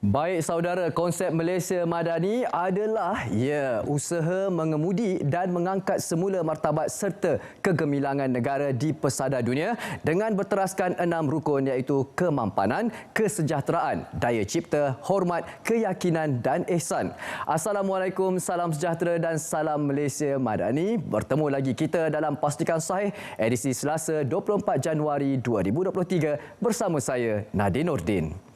Baik saudara, konsep Malaysia Madani adalah usaha mengemudi dan mengangkat semula martabat serta kegemilangan negara di pesada dunia dengan berteraskan 6 rukun iaitu kemampanan, kesejahteraan, daya cipta, hormat, keyakinan dan ihsan. Assalamualaikum, salam sejahtera dan salam Malaysia Madani. Bertemu lagi kita dalam Pastikan Sahih edisi Selasa 24 Januari 2023 bersama saya Nadin Nordin.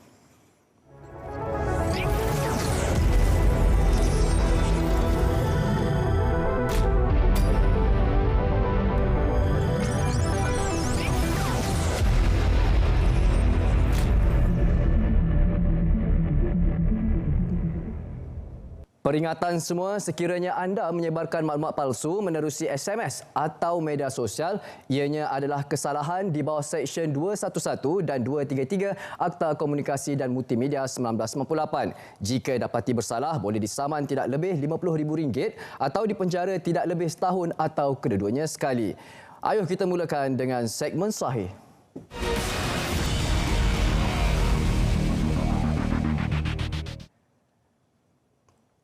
Peringatan semua, sekiranya anda menyebarkan maklumat palsu menerusi SMS atau media sosial, ianya adalah kesalahan di bawah Seksyen 211 dan 233 Akta Komunikasi dan Multimedia 1998. Jika dapati bersalah, boleh disaman tidak lebih RM50,000 atau dipenjara tidak lebih setahun atau kedua-duanya sekali. Ayuh kita mulakan dengan segmen Sahih.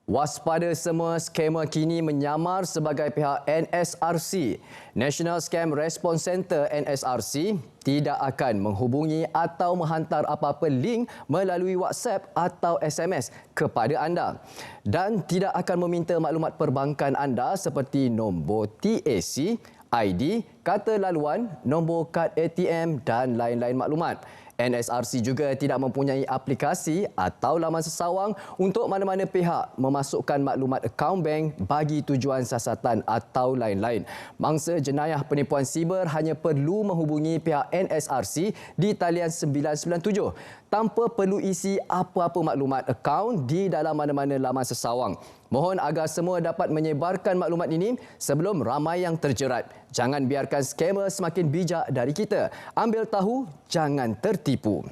Waspada semua, skema kini menyamar sebagai pihak NSRC. National Scam Response Centre NSRC tidak akan menghubungi atau menghantar apa-apa link melalui WhatsApp atau SMS kepada anda dan tidak akan meminta maklumat perbankan anda seperti nombor TAC, ID, kata laluan, nombor kad ATM dan lain-lain maklumat. NSRC juga tidak mempunyai aplikasi atau laman sesawang untuk mana-mana pihak memasukkan maklumat akaun bank bagi tujuan siasatan atau lain-lain. Mangsa jenayah penipuan siber hanya perlu menghubungi pihak NSRC di talian 997 tanpa perlu isi apa-apa maklumat akaun di dalam mana-mana laman sesawang. Mohon agar semua dapat menyebarkan maklumat ini sebelum ramai yang terjerat. Jangan biarkan skamer semakin bijak dari kita. Ambil tahu, jangan tertipu.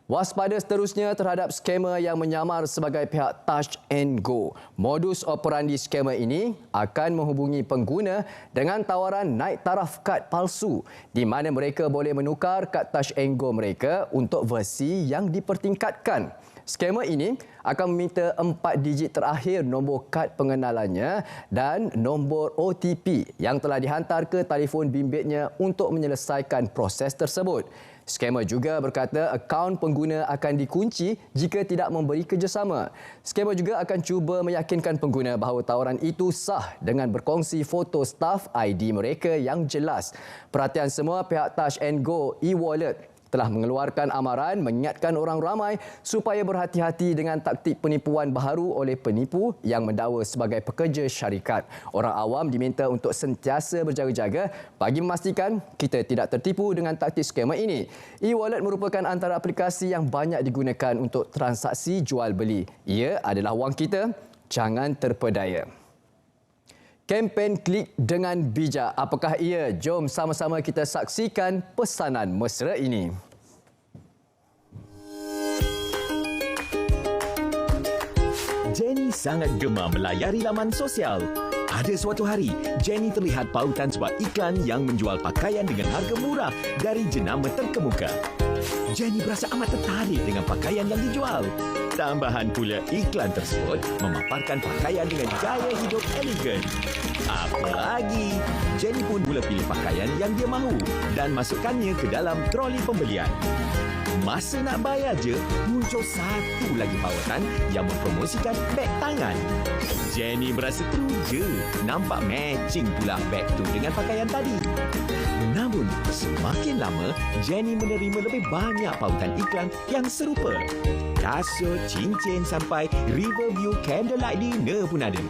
Waspada seterusnya terhadap skamer yang menyamar sebagai pihak Touch and Go. Modus operandi skamer ini akan menghubungi pengguna dengan tawaran naik taraf kad palsu di mana mereka boleh menukar kad Touch and Go mereka untuk versi yang dipertingkatkan. Skamer ini akan meminta 4 digit terakhir nombor kad pengenalannya dan nombor OTP yang telah dihantar ke telefon bimbitnya untuk menyelesaikan proses tersebut. Skamer juga berkata akaun pengguna akan dikunci jika tidak memberi kerjasama. Skamer juga akan cuba meyakinkan pengguna bahawa tawaran itu sah dengan berkongsi foto staf ID mereka yang jelas. Perhatian semua, pihak Touch and Go e-wallet telah mengeluarkan amaran mengingatkan orang ramai supaya berhati-hati dengan taktik penipuan baharu oleh penipu yang mendakwa sebagai pekerja syarikat. Orang awam diminta untuk sentiasa berjaga-jaga bagi memastikan kita tidak tertipu dengan taktik skamer ini. E-wallet merupakan antara aplikasi yang banyak digunakan untuk transaksi jual beli. Ia adalah wang kita, jangan terpedaya. Kempen Klik dengan Bijak. Apakah ia? Jom sama-sama kita saksikan pesanan mesra ini. Jenny sangat gemar melayari laman sosial. Ada suatu hari, Jenny terlihat pautan sebuah iklan yang menjual pakaian dengan harga murah dari jenama terkemuka. Jenny berasa amat tertarik dengan pakaian yang dijual. Tambahan pula, iklan tersebut memaparkan pakaian dengan gaya hidup elegan. Apa lagi? Jenny pun mula pilih pakaian yang dia mahu dan masukkannya ke dalam troli pembelian. Masa nak bayar je, muncul satu lagi pautan yang mempromosikan beg tangan. Jenny berasa teruja, nampak matching pula beg tu dengan pakaian tadi. Namun, semakin lama, Jenny menerima lebih banyak pautan iklan yang serupa. Kasut, cincin sampai Riverview Candlelight Dinner pun ada.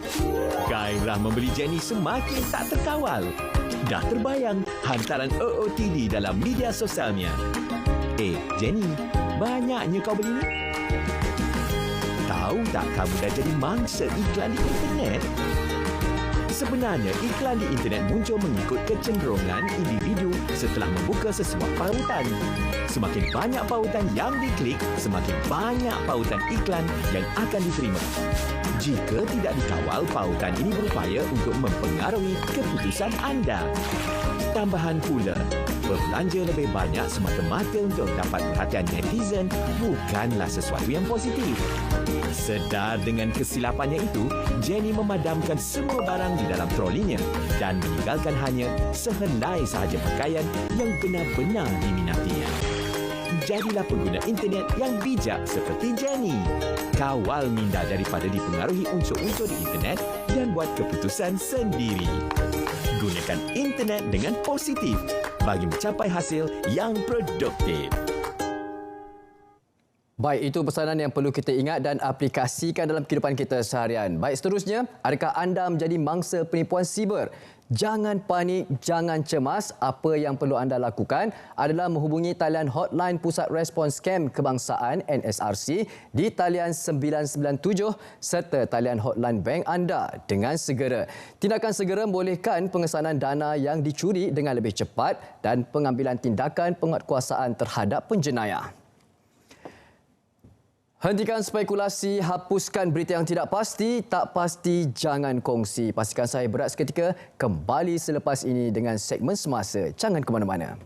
Gairah membeli Jenny semakin tak terkawal. Dah terbayang hantaran OOTD dalam media sosialnya. Jenny, banyaknya kau beli ni? Tahu tak kamu dah jadi mangsa iklan di internet? Sebenarnya, iklan di internet muncul mengikut kecenderungan individu setelah membuka sesuatu pautan. Semakin banyak pautan yang diklik, semakin banyak pautan iklan yang akan diterima. Jika tidak dikawal, pautan ini berupaya untuk mempengaruhi keputusan anda. Tambahan pula, berbelanja lebih banyak semata-mata untuk dapat perhatian netizen bukanlah sesuatu yang positif. Sedar dengan kesilapannya itu, Jenny memadamkan semua barang di dalam trolinya dan meninggalkan hanya sehelai sahaja pakaian yang benar-benar diminatinya. Jadilah pengguna internet yang bijak seperti Jenny. Kawal minda daripada dipengaruhi unsur-unsur di internet dan buat keputusan sendiri. Gunakan internet dengan positif bagi mencapai hasil yang produktif. Baik, itu pesanan yang perlu kita ingat dan aplikasikan dalam kehidupan kita seharian. Baik, seterusnya, adakah anda menjadi mangsa penipuan siber? Jangan panik, jangan cemas. Apa yang perlu anda lakukan adalah menghubungi talian hotline Pusat Respons Scam Kebangsaan NSRC di talian 997 serta talian hotline bank anda dengan segera. Tindakan segera membolehkan pengesanan dana yang dicuri dengan lebih cepat dan pengambilan tindakan penguatkuasaan terhadap penjenayah. Hentikan spekulasi, hapuskan berita yang tidak pasti, tak pasti jangan kongsi. Pastikan saya berat seketika, kembali selepas ini dengan segmen semasa. Jangan ke mana-mana.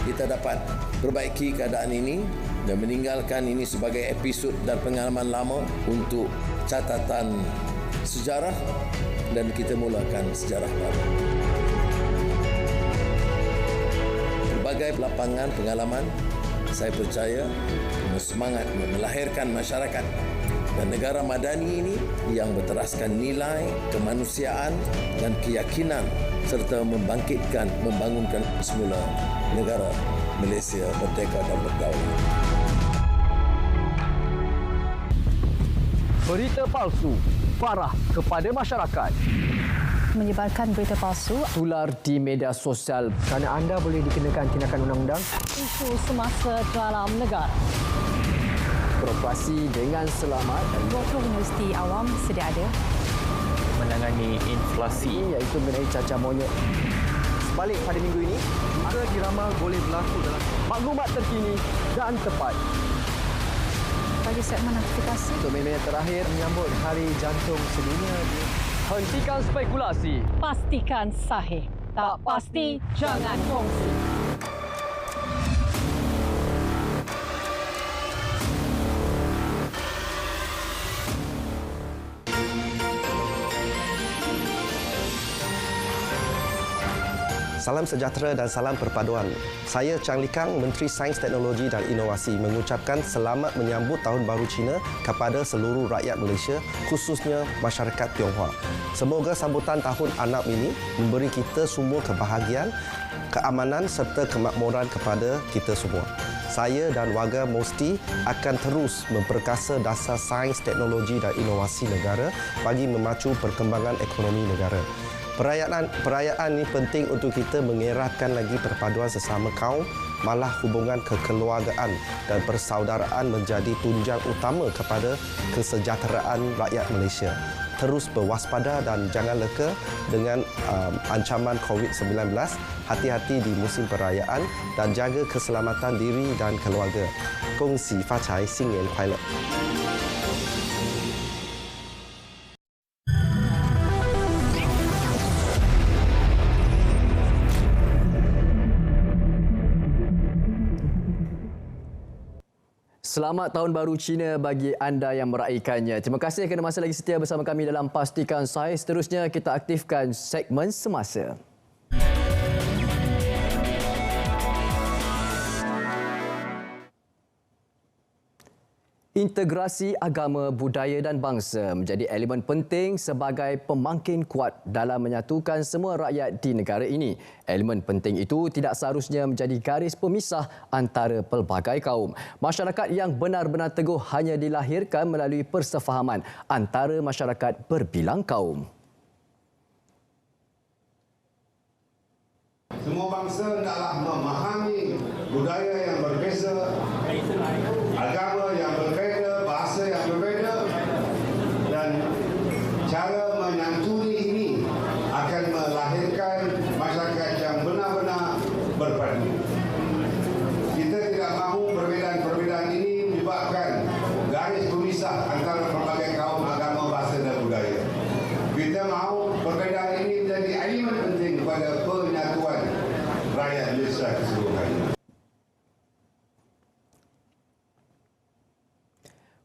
Kita dapat perbaiki keadaan ini dan meninggalkan ini sebagai episod dan pengalaman lama untuk catatan sejarah dan kita mulakan sejarah baru. Berbagai lapangan pengalaman, saya percaya semangat melahirkan masyarakat dan negara madani ini yang berteraskan nilai, kemanusiaan dan keyakinan serta membangunkan semula negara Malaysia merdeka dan berdaulat. Berita palsu parah kepada masyarakat. Menyebarkan berita palsu Tular di media sosial kerana anda boleh dikenakan tindakan undang-undang. isu semasa dalam negara. Beroperasi dengan selamat. 20 universiti awam sedia ada. Menangani inflasi. Ini iaitu mengenai cacar monyet. Sebalik pada minggu ini, maka diramal boleh berlaku dalam maklumat terkini dan tepat. Bagi segmen notifikasi. Untuk minit terakhir menyambut Hari Jantung Sedunia. Hentikan spekulasi. Pastikan sahih. Tak pasti, jangan kongsi. Salam sejahtera dan salam perpaduan. Saya Chang Li Kang, Menteri Sains, Teknologi dan Inovasi mengucapkan selamat menyambut Tahun Baru Cina kepada seluruh rakyat Malaysia, khususnya masyarakat Tionghoa. Semoga sambutan Tahun Anak ini memberi kita semua kebahagiaan, keamanan serta kemakmuran kepada kita semua. Saya dan warga Mosti akan terus memperkasa dasar sains, teknologi dan inovasi negara bagi memacu perkembangan ekonomi negara. Perayaan ini penting untuk kita mengeratkan lagi perpaduan sesama kaum, malah hubungan kekeluargaan dan persaudaraan menjadi tunjang utama kepada kesejahteraan rakyat Malaysia. Terus berwaspada dan jangan leka dengan ancaman COVID-19. Hati-hati di musim perayaan dan jaga keselamatan diri dan keluarga. Kongsi Facai Singyan Kuai Le. Selamat Tahun Baru Cina bagi anda yang meraihkannya. Terima kasih kerana masih lagi setia bersama kami dalam Pastikan Sahih. Seterusnya kita aktifkan segmen semasa. Integrasi agama, budaya dan bangsa menjadi elemen penting sebagai pemangkin kuat dalam menyatukan semua rakyat di negara ini. Elemen penting itu tidak seharusnya menjadi garis pemisah antara pelbagai kaum. Masyarakat yang benar-benar teguh hanya dilahirkan melalui persefahaman antara masyarakat berbilang kaum. Semua bangsa hendaklah memahami budaya yang berbeza, agama yang berbeza, bahasa yang berbeza, dan cara menyantuni ini akan melahirkan masyarakat yang benar-benar berpadu. Kita tidak mahu perbezaan-perbezaan menyebabkan garis pemisah antara pelbagai kaum, agama, bahasa dan budaya. Kita mahu perbezaan ini menjadi elemen penting kepada penyatuan rakyat Malaysia keseluruhannya.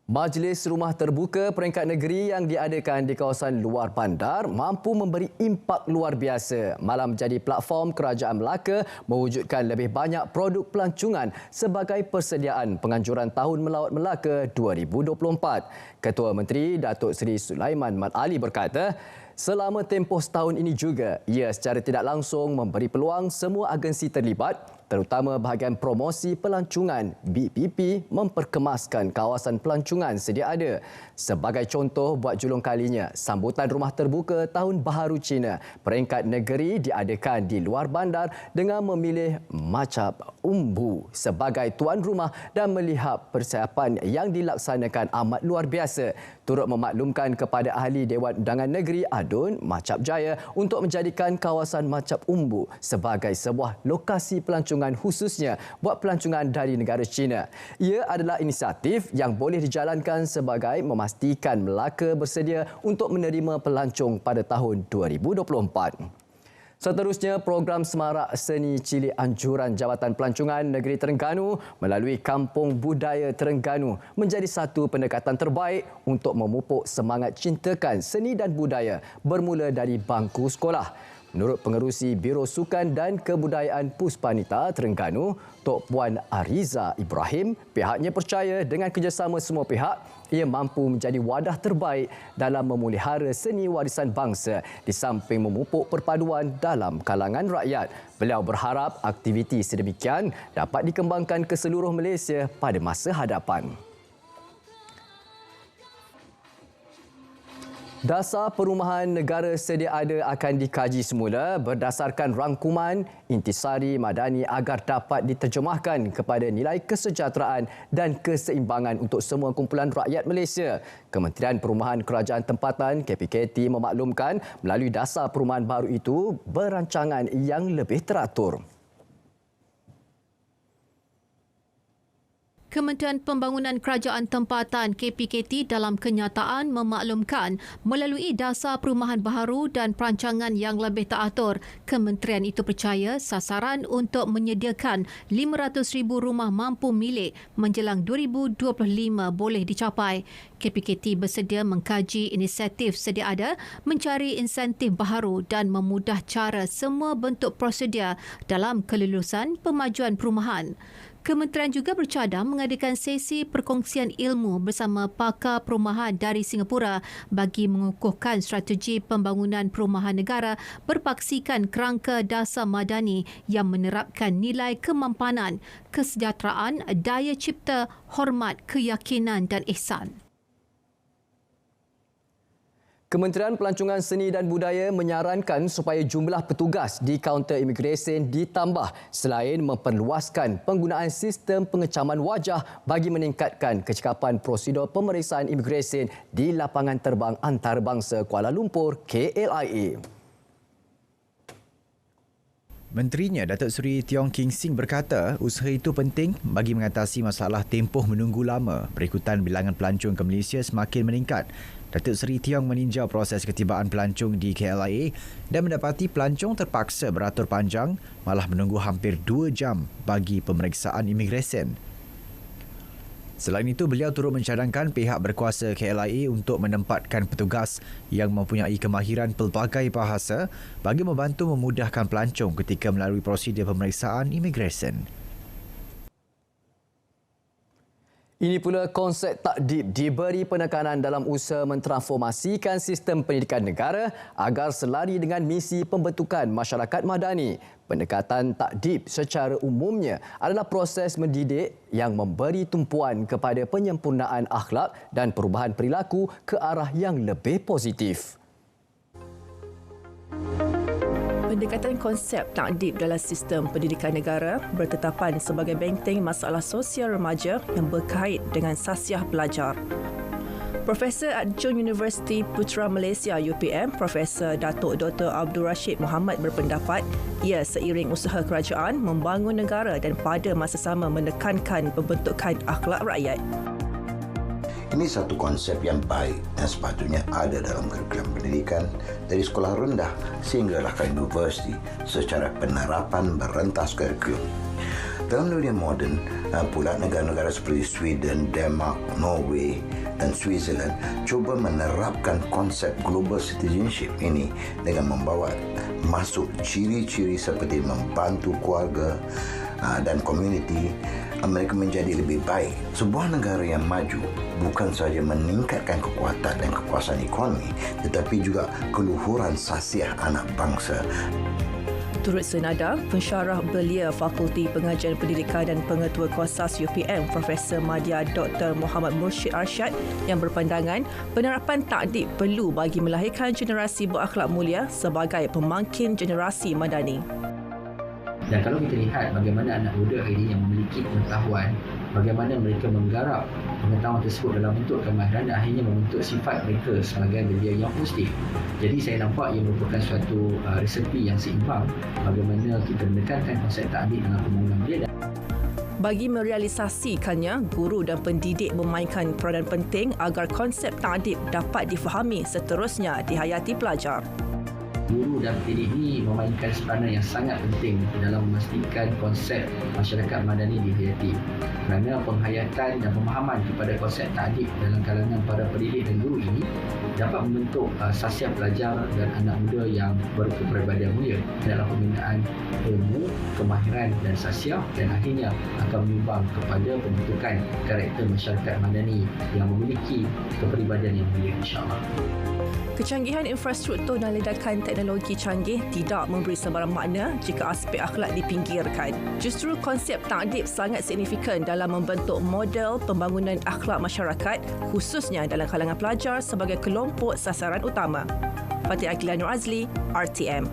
Majlis Rumah Terbuka Peringkat Negeri yang diadakan di kawasan luar bandar mampu memberi impak luar biasa. Malah menjadi platform Kerajaan Melaka mewujudkan lebih banyak produk pelancongan sebagai persediaan penganjuran Tahun Melawat Melaka 2024. Ketua Menteri Datuk Seri Sulaiman Mat Ali berkata, selama tempoh setahun ini juga, ia secara tidak langsung memberi peluang semua agensi terlibat, terutama bahagian promosi pelancongan BPP memperkemaskan kawasan pelancongan sedia ada. Sebagai contoh, buat julung kalinya, sambutan Rumah Terbuka Tahun Baharu Cina Peringkat Negeri diadakan di luar bandar dengan memilih Macap Umbu sebagai tuan rumah dan melihat persiapan yang dilaksanakan amat luar biasa. Turut memaklumkan kepada Ahli Dewan Undangan Negeri Adun Macap Jaya untuk menjadikan kawasan Macap Umbu sebagai sebuah lokasi pelancongan khususnya buat pelancongan dari negara China. Ia adalah inisiatif yang boleh dijalankan sebagai memastikan Melaka bersedia untuk menerima pelancong pada tahun 2024. Seterusnya, program Semarak Seni Cilik Anjuran Jabatan Pelancongan Negeri Terengganu melalui Kampung Budaya Terengganu menjadi satu pendekatan terbaik untuk memupuk semangat cintakan seni dan budaya bermula dari bangku sekolah. Menurut Pengerusi Biro Sukan dan Kebudayaan Puspanita Terengganu, Tok Puan Ariza Ibrahim, pihaknya percaya dengan kerjasama semua pihak, ia mampu menjadi wadah terbaik dalam memelihara seni warisan bangsa di samping memupuk perpaduan dalam kalangan rakyat. Beliau berharap aktiviti sedemikian dapat dikembangkan ke seluruh Malaysia pada masa hadapan. Dasar Perumahan Negara sedia ada akan dikaji semula berdasarkan rangkuman intisari madani agar dapat diterjemahkan kepada nilai kesejahteraan dan keseimbangan untuk semua kumpulan rakyat Malaysia. Kementerian Perumahan Kerajaan Tempatan KPKT memaklumkan melalui dasar perumahan baru itu berancangan yang lebih teratur. Kementerian Pembangunan Kerajaan Tempatan KPKT dalam kenyataan memaklumkan melalui dasar perumahan baharu dan perancangan yang lebih teratur, kementerian itu percaya sasaran untuk menyediakan 500,000 rumah mampu milik menjelang 2025 boleh dicapai. KPKT bersedia mengkaji inisiatif sedia ada, mencari insentif baharu dan memudah cara semua bentuk prosedur dalam kelulusan pemajuan perumahan. Kementerian juga bercadang mengadakan sesi perkongsian ilmu bersama pakar perumahan dari Singapura bagi mengukuhkan strategi pembangunan perumahan negara berpaksikan kerangka dasar madani yang menerapkan nilai kemampanan, kesejahteraan, daya cipta, hormat, keyakinan dan ihsan. Kementerian Pelancongan Seni dan Budaya menyarankan supaya jumlah petugas di kaunter imigresen ditambah selain memperluaskan penggunaan sistem pengecaman wajah bagi meningkatkan kecekapan prosedur pemeriksaan imigresen di lapangan terbang antarabangsa Kuala Lumpur KLIA. Menterinya Datuk Seri Tiong King Sing berkata usaha itu penting bagi mengatasi masalah tempoh menunggu lama berikutan bilangan pelancong ke Malaysia semakin meningkat. Datuk Seri Tiong meninjau proses ketibaan pelancong di KLIA dan mendapati pelancong terpaksa beratur panjang malah menunggu hampir 2 jam bagi pemeriksaan imigresen. Selain itu, beliau turut mencadangkan pihak berkuasa KLIA untuk menempatkan petugas yang mempunyai kemahiran pelbagai bahasa bagi membantu memudahkan pelancong ketika melalui prosedur pemeriksaan imigresen. Ini pula konsep takdib diberi penekanan dalam usaha mentransformasikan sistem pendidikan negara agar selari dengan misi pembentukan masyarakat madani. Pendekatan takdib secara umumnya adalah proses mendidik yang memberi tumpuan kepada penyempurnaan akhlak dan perubahan perilaku ke arah yang lebih positif. Pendekatan konsep takdib dalam sistem pendidikan negara bertetapan sebagai benteng masalah sosial remaja yang berkait dengan sasiah belajar. Profesor Adjun Universiti Putra Malaysia UPM, Profesor Datuk Dr. Abdul Rashid Muhammad berpendapat ia seiring usaha kerajaan membangun negara dan pada masa sama menekankan pembentukan akhlak rakyat. Ini satu konsep yang baik yang sepatutnya ada dalam kurikulum pendidikan dari sekolah rendah sehinggalah ke universiti secara penerapan berentas kurikulum. Dalam dunia moden, pula negara-negara seperti Sweden, Denmark, Norway dan Switzerland cuba menerapkan konsep global citizenship ini dengan membawa masuk ciri-ciri seperti membantu keluarga dan komuniti mereka menjadi lebih baik. Sebuah negara yang maju bukan sahaja meningkatkan kekuatan dan kekuasaan ekonomi tetapi juga keluhuran sasiah anak bangsa. Turut senada, pensyarah belia Fakulti Pengajian Pendidikan dan Pengetua Kuasas UPM, Profesor Madya Dr. Muhammad Mursyid Arsyad yang berpandangan penerapan takdib perlu bagi melahirkan generasi berakhlak mulia sebagai pemangkin generasi madani. Dan kalau kita lihat bagaimana anak muda hari ini yang memiliki pengetahuan, bagaimana mereka menggarap pengetahuan tersebut dalam bentuk kemahiran dan akhirnya membentuk sifat mereka sebagai belia yang positif. Jadi saya nampak ia merupakan suatu resepi yang seimbang bagaimana kita menekankan konsep takdib dalam pembangunan belia. Bagi merealisasikannya, guru dan pendidik memainkan peranan penting agar konsep takdib dapat difahami seterusnya dihayati pelajar. Guru dan pendidik ini memainkan peranan yang sangat penting dalam memastikan konsep masyarakat madani dihayati. Kerana penghayatan dan pemahaman kepada konsep takdib dalam kalangan para pendidik dan guru ini dapat membentuk sasiah pelajar dan anak muda yang berkepribadian mulia dalam pembinaan ilmu, kemahiran dan sasiah dan akhirnya akan menyumbang kepada pembentukan karakter masyarakat madani yang memiliki kepribadian yang mulia, insya-Allah. Kecanggihan infrastruktur dan ledakan teknologi canggih tidak memberi sebarang makna jika aspek akhlak dipinggirkan. Justru konsep takdib sangat signifikan dalam membentuk model pembangunan akhlak masyarakat khususnya dalam kalangan pelajar sebagai kelompok sasaran utama. Fatih Aqilah Nur Azli, RTM.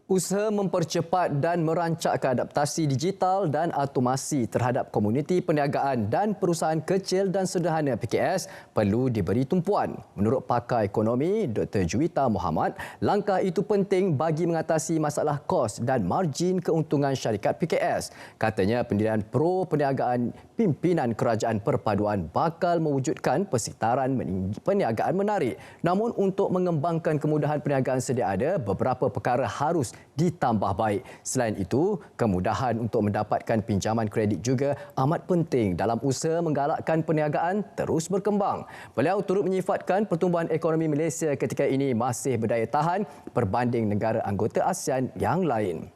Usaha mempercepat dan merancakkan adaptasi digital dan automasi terhadap komuniti perniagaan dan perusahaan kecil dan sederhana PKS perlu diberi tumpuan. Menurut pakar ekonomi Dr. Juwita Muhammad, langkah itu penting bagi mengatasi masalah kos dan margin keuntungan syarikat PKS. Katanya pendirian Pro Perniagaan Pimpinan Kerajaan Perpaduan bakal mewujudkan persekitaran perniagaan menarik. Namun untuk mengembangkan kemudahan perniagaan sedia ada, beberapa perkara harus ditambah baik. Selain itu, kemudahan untuk mendapatkan pinjaman kredit juga amat penting dalam usaha menggalakkan perniagaan terus berkembang. Beliau turut menyifatkan pertumbuhan ekonomi Malaysia ketika ini masih berdaya tahan berbanding negara anggota ASEAN yang lain.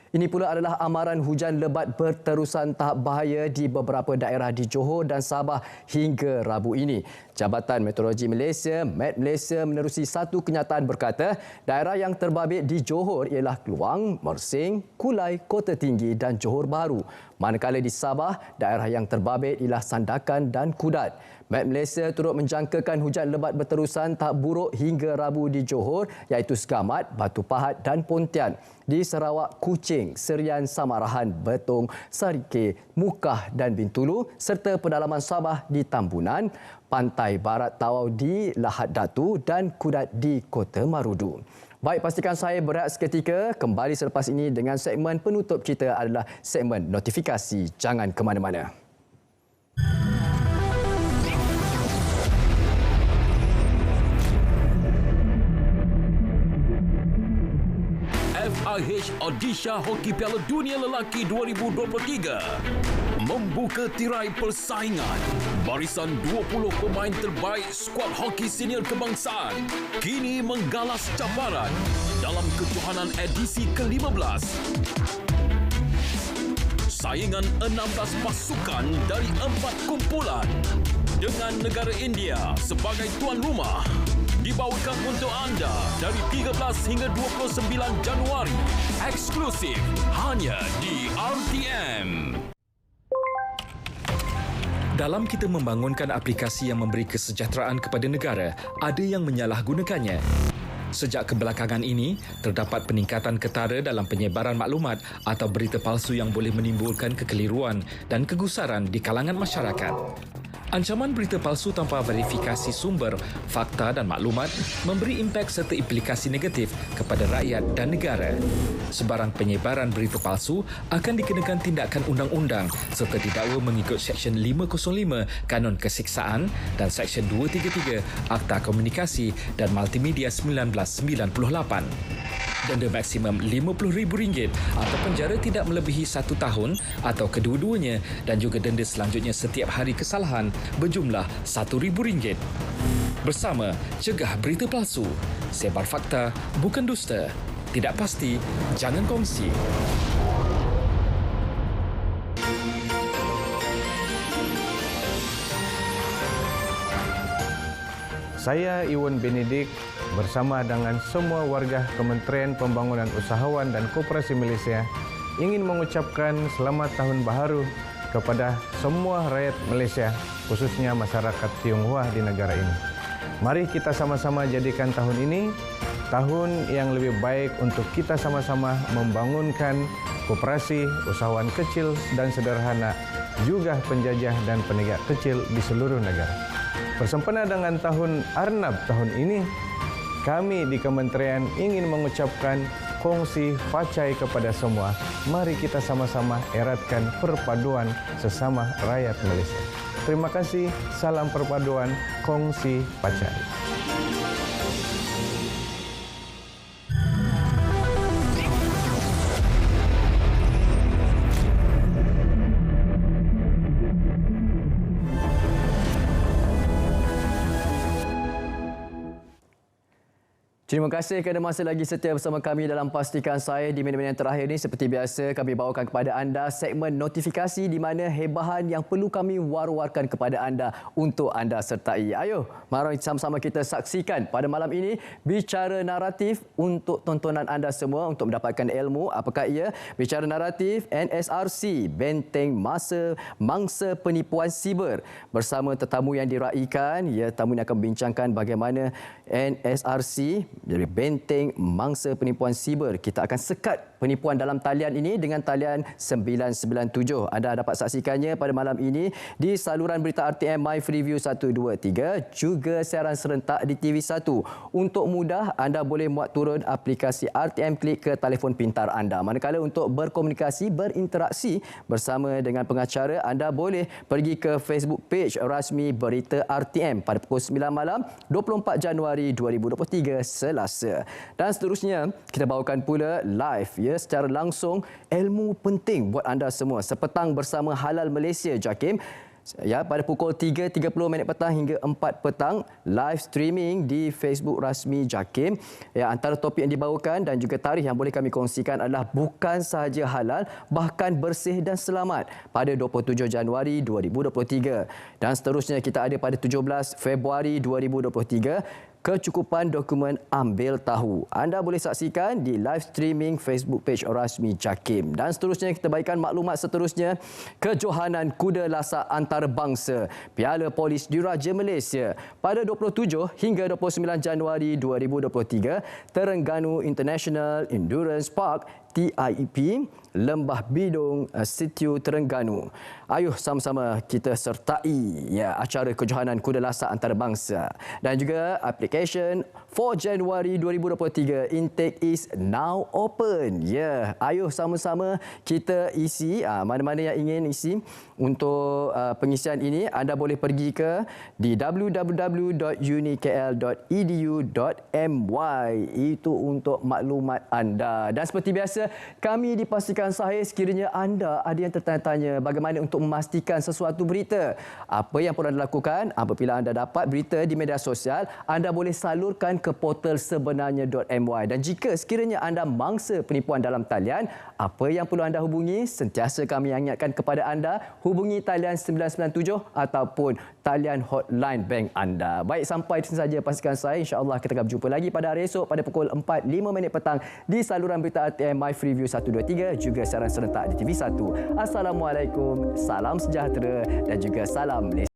Ini pula adalah amaran hujan lebat berterusan tahap bahaya di beberapa daerah di Johor dan Sabah hingga Rabu ini. Jabatan Meteorologi Malaysia, Met Malaysia menerusi satu kenyataan berkata daerah yang terbabit di Johor ialah Kluang, Mersing, Kulai, Kota Tinggi dan Johor Bahru. Manakala di Sabah, daerah yang terbabit ialah Sandakan dan Kudat. Met Malaysia turut menjangkakan hujan lebat berterusan tahap buruk hingga Rabu di Johor iaitu Segamat, Batu Pahat dan Pontian. Di Sarawak, Kuching, Serian, Samarahan, Betong, Sarike, Mukah dan Bintulu serta pedalaman Sabah di Tambunan, Pantai Barat Tawau di Lahad Datu dan Kudat di Kota Marudu. Baik, pastikan saya berehat seketika. Kembali selepas ini dengan segmen penutup kita adalah segmen notifikasi. Jangan ke mana-mana. FIH Odisha Hoki Piala Dunia Lelaki 2023 membuka tirai persaingan. Barisan 20 pemain terbaik skuad hoki senior kebangsaan kini menggalas cabaran dalam kejohanan edisi ke-15. Saingan 16 pasukan dari 4 kumpulan dengan negara India sebagai tuan rumah dibawakan untuk anda dari 13 hingga 29 Januari. Eksklusif hanya di RTM. Dalam kita membangunkan aplikasi yang memberi kesejahteraan kepada negara, ada yang menyalahgunakannya. Sejak kebelakangan ini, terdapat peningkatan ketara dalam penyebaran maklumat atau berita palsu yang boleh menimbulkan kekeliruan dan kegusaran di kalangan masyarakat. Ancaman berita palsu tanpa verifikasi sumber, fakta dan maklumat memberi impak serta implikasi negatif kepada rakyat dan negara. Sebarang penyebaran berita palsu akan dikenakan tindakan undang-undang serta didakwa mengikut Seksyen 505 Kanun Kesiksaan dan Seksyen 233 Akta Komunikasi dan Multimedia 1998. Denda maksimum RM50,000 atau penjara tidak melebihi 1 tahun atau kedua-duanya dan juga denda selanjutnya setiap hari kesalahan berjumlah RM1,000. Bersama, cegah berita palsu. Sebar fakta, bukan dusta. Tidak pasti, jangan kongsi. Saya Iwan Benedik bersama dengan semua warga Kementerian Pembangunan Usahawan dan Koperasi Malaysia ingin mengucapkan selamat tahun baharu kepada semua rakyat Malaysia, khususnya masyarakat Tionghoa di negara ini. Mari kita sama-sama jadikan tahun ini tahun yang lebih baik untuk kita sama-sama membangunkan koperasi, usahawan kecil dan sederhana, juga penjajah dan peniaga kecil di seluruh negara. Bersempena dengan tahun Arnab tahun ini, kami di Kementerian ingin mengucapkan kongsi pacai kepada semua. Mari kita sama-sama eratkan perpaduan sesama rakyat Malaysia. Terima kasih, salam perpaduan, kongsi pacai. Terima kasih kerana masih lagi setia bersama kami dalam Pastikan Saya. Di minit-minit yang terakhir ini, seperti biasa, kami bawakan kepada anda segmen notifikasi di mana hebahan yang perlu kami war-warkan kepada anda untuk anda sertai. Ayo, mari sama-sama kita saksikan pada malam ini Bicara Naratif untuk tontonan anda semua untuk mendapatkan ilmu. Apakah ia? Bicara Naratif NSRC, Benteng Mangsa Penipuan Siber. Bersama tetamu yang diraikan, tamu ini akan membincangkan bagaimana NSRC jadi benteng mangsa penipuan siber. Kita akan sekat penipuan dalam talian ini dengan talian 997. Anda dapat saksikannya pada malam ini di saluran berita RTM My Freeview 123, juga siaran serentak di TV1. Untuk mudah, anda boleh muat turun aplikasi RTM Klik ke telefon pintar anda. Manakala untuk berkomunikasi, berinteraksi bersama dengan pengacara, anda boleh pergi ke Facebook page rasmi Berita RTM pada pukul 9 malam 24 Januari 2023 Selasa. Dan seterusnya, kita bawakan pula live secara langsung ilmu penting buat anda semua sepetang bersama Halal Malaysia JAKIM. Pada pukul 3.30 petang hingga 4 petang, live streaming di Facebook rasmi JAKIM. Antara topik yang dibawakan dan juga tarikh yang boleh kami kongsikan adalah bukan sahaja halal, bahkan bersih dan selamat pada 27 Januari 2023. Dan seterusnya kita ada pada 17 Februari 2023, kecukupan dokumen ambil tahu. Anda boleh saksikan di live streaming Facebook page rasmi JAKIM. Dan seterusnya kita bagikan maklumat seterusnya, kejohanan kuda lasak antarabangsa Piala Polis Diraja Malaysia pada 27 hingga 29 Januari 2023, Terengganu International Endurance Park TIEP, Lembah Bidung, Situ Terengganu. Ayuh sama-sama kita sertai acara kejohanan kuda lasak antarabangsa. Dan juga application 4 Januari 2023, intake is now open. Ayuh sama-sama kita isi mana-mana yang ingin isi untuk pengisian ini. Anda boleh pergi ke di www.unikl.edu.my. Itu untuk maklumat anda. Dan seperti biasa, kami dipastikan sahih sekiranya anda ada yang tertanya-tanya bagaimana untuk memastikan sesuatu berita. Apa yang perlu anda lakukan apabila anda dapat berita di media sosial, anda boleh salurkan ke portal sebenarnya.my. Dan jika sekiranya anda mangsa penipuan dalam talian, apa yang perlu anda hubungi? Sentiasa kami ingatkan kepada anda, hubungi talian 997 ataupun talian hotline bank anda. Baik, sampai di sini saja Pastikan Saya. InsyaAllah kita akan berjumpa lagi pada hari esok pada pukul 4.05 petang di saluran berita RTM My Freeview 123, juga siaran serentak di TV1. Assalamualaikum, salam sejahtera dan juga salam Malaysia.